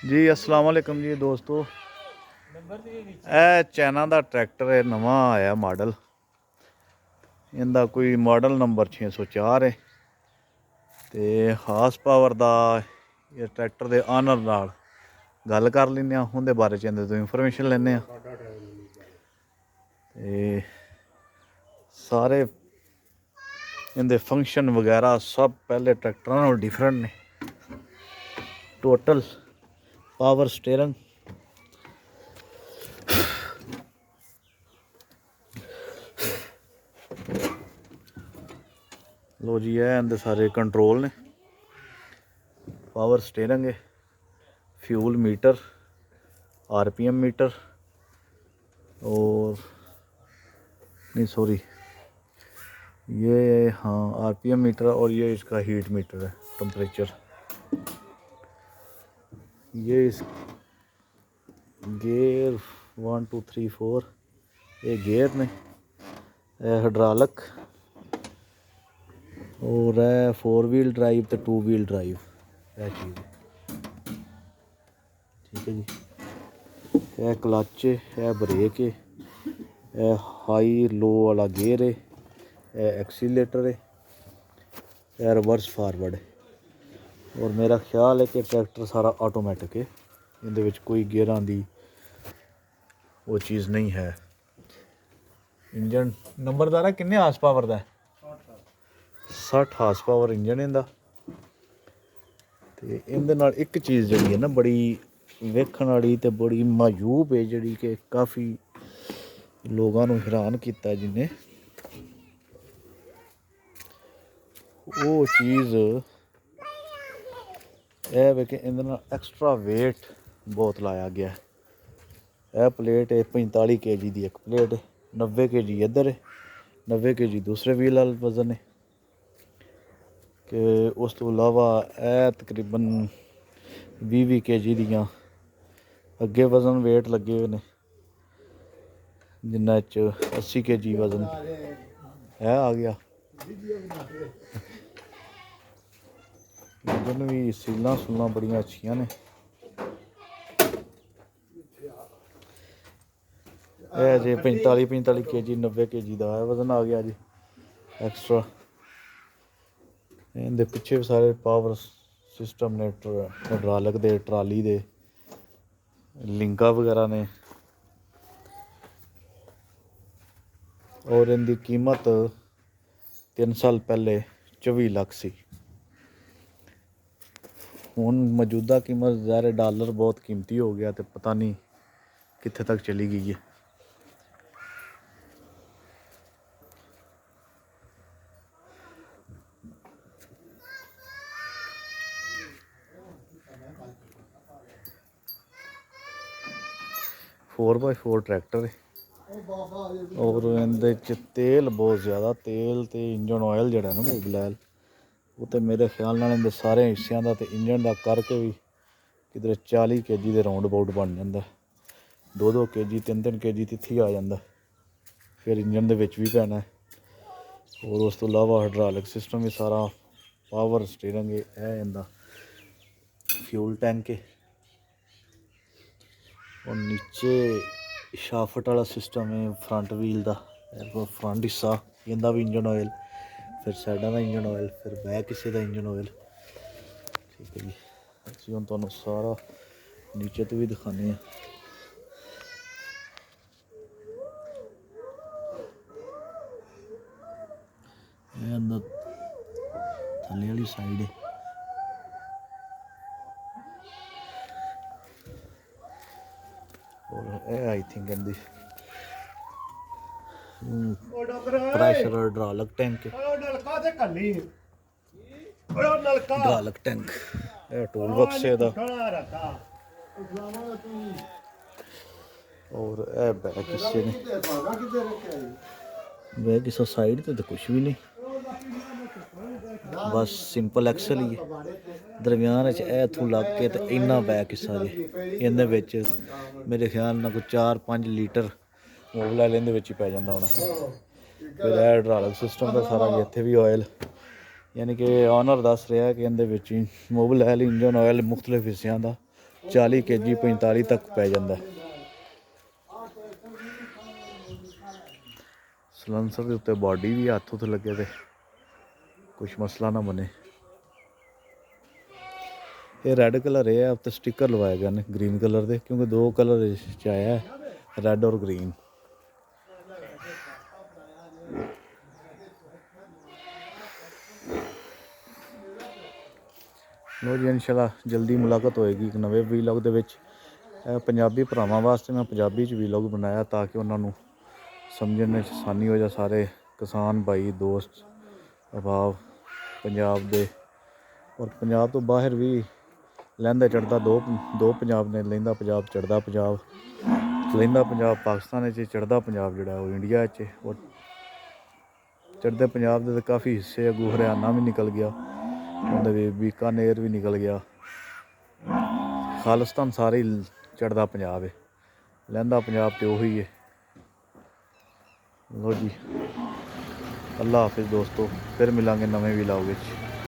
जी अस्सलाम वालेकुम जी दोस्तों, ਇਹ ਚਾਈਨਾ ਦਾ ਟਰੈਕਟਰ ਹੈ, ਨਵਾਂ ਆਇਆ ਮਾਡਲ। ਇਹਦਾ ਕੋਈ ਮਾਡਲ ਨੰਬਰ 604 ਹੈ ਤੇ ਹਾਰਸ ਪਾਵਰ ਦਾ ਇਹ ਟਰੈਕਟਰ ਦੇ ਆਨਰ ਨਾਲ ਗੱਲ ਕਰ ਲੈਂਦੇ ਹਾਂ, ਉਹਦੇ ਬਾਰੇ ਚ ਇਹਦੇ ਤੋਂ ਇਨਫੋਰਮੇਸ਼ਨ ਲੈਂਦੇ ਹਾਂ ਤੇ ਸਾਰੇ ਇਹਦੇ ਫੰਕਸ਼ਨ ਵਗੈਰਾ ਸਭ ਪਹਿਲੇ ਟਰੈਕਟਰਾਂ ਨਾਲੋਂ ਡਿਫਰੈਂਟ ਨੇ। ਟੋਟਲ ਪਾਵਰ ਸਟੀਅਰਿੰਗ, लो जी है इंदे सारे कंट्रोल ने, पावर स्टीयरिंग है, फ्यूल मीटर, आरपीएम मीटर और नहीं सॉरी ये हाँ आरपीएम मीटर, और ये इसका हीट मीटर है, टेम्परेचर। ये इस गेयर 1 2 3 4 ये गेयर ने, हाइड्रोलिक और है 4 व्हील ड्राइव तो 2 व्हील ड्राइव यह चीज़ है। ठीक है जी, यह क्लच है, यह ब्रेक है, यह हाई लो वाला गेयर है, यह एक्सीलेटर है, यह रिवर्स फारवर्ड है। और मेरा ख्याल है कि ट्रैक्टर सारा ऑटोमैटिक है, इहदे विच कोई गेयरां दी वो चीज़ नहीं है। इंजन नंबरदार है, किन्ने हार्स पावर दा है? 60 हार्स पावर इंजन इहदा। ते इहदे नाल एक चीज़ जिहड़ी है ना बड़ी वेखण वाली ते बड़ी मायूब है, जिहड़ी कि काफ़ी लोगों नूं हैरान कीता जिन्हें, वो चीज़ यह वे कि इहदे नाल एक्सट्रा वेट बहुत लाया गया है। यह प्लेट है 45 kg की एक प्लेट है, 90 kg इधर है, 90 kg दूसरे व्हील वाल वजन है कि उस तो इलावा यह तकरीबन 20 kg दियाँ अगे वजन वेट लगे हुए हैं, जिन्ना 80 kg वजन है आ गया। इंजन भी सीलां सूलां बड़ियां अच्छियां ने। यह जे 45 kg 90 kg का वजन आ गया जी एक्सट्रा। इनके पिछे भी सारे पावर सिस्टम ने, हाइड्रोलिक दे, ट्राली दे लिंका वगैरह ने। और इनकी कीमत 3 साल पहले 24 लाख सी। हुण मौजूदा कीमत ज़ाहिर डॉलर बहुत कीमती हो गया, तो पता नहीं कित्थे तक चली गई है। फोर बाय फोर ट्रैक्टर है और इहदे च तेल बहुत ज़्यादा, तेल तो इंजन ऑयल जिहड़ा ना मोबिल ऑयल, वो तो मेरे ख्याल नाल इहदे सारे हिस्सों का तो इंजन का करके भी किधरे 40 kg के राउंड अबाउट बन जाता है। 2 kg 3 kg तिथे आ जाता, फिर इंजन दे विच भी पैना है। और उस तो इलावा हाइड्रोलिक सिस्टम भी सारा पावर स्टीयरिंग है, इहदा फ्यूल टैंक है और नीचे शाफ्ट वाला सिस्टम है फ्रंट व्हील का, फ्रंट हिस्सा इहदा भी इंजन ऑयल, फिर साइडा का इंजन ऑयल, फिर बैक हिस्से का इंजन ऑयल। ठीक है जी, ਅਸੀਂ ਹੁਣ ਤੁਹਾਨੂੰ ਸਾਰਾ नीचे तो भी दिखाने हैं। ਇਹ ਅੰਦਰ ਥੱਲੇ ਵਾਲੀ ਸਾਈਡ ਹੈ। और I think in pressure hydraulic tank, hydraulic tank tool box है और बैक हिस्से ने, बैक हिस्सा साइड तो कुछ भी नहीं, बस सिंपल एक्सल ही है। दरम्यान इथों लग के तो इन्ना बैक हिस्सा जी, इहदे विच मेरे ख्याल नाल कोई 4-5 लीटर मोबिल ऑयल इहदे विच ही पै जांदा होना। फिर हाइड्रोलिक सिस्टम का सारा इत्थे भी ऑयल, यानी कि ऑनर दस रहा है कि इहदे विच मोबिल ऑयल इंजन ऑयल मुख्तलिफ हिस्सों का 40 kg 45 तक पै जाता है। सलैंसर के उत्ते बॉडी भी हथ हुथ लगे तो कुछ मसला ना बने। ये रैड कलर है, उत्ते स्टिकर लवाए गए हैं ग्रीन कलर के, क्योंकि 2 कलर च आया है, रैड और ग्रीन। लो जी इंशाल्लाह जल्दी मुलाकात होएगी एक नवे वीलॉग दे विच। पंजाबी भरावां वास्ते मैं पंजाबी च वीलॉग बनाया ताकि उन्होंने समझने आसानी हो जाए। सारे किसान भाई दोस्त अहबाब पंजाब दे और पंजाब तो बाहर भी लैंदा चढ़दा दो पंजाब ने, लैंदा पंजाब चढ़दा पंजाब, लैंदा पंजाब पाकिस्तान च, चढ़दा पंजाब जिहड़ा ओह इंडिया च। और चढ़दे पंजाब दे काफ़ी हिस्से अगू हरियाणा भी निकल गया, उधर बीकानेर भी निकल गया। खालिस्तान सारे चढ़दा पंजाब है, लैंदा पंजाब तो उही है। लो जी अल्लाह हाफिज़ दोस्तों, फिर मिलांगे नवे व्लॉग विच।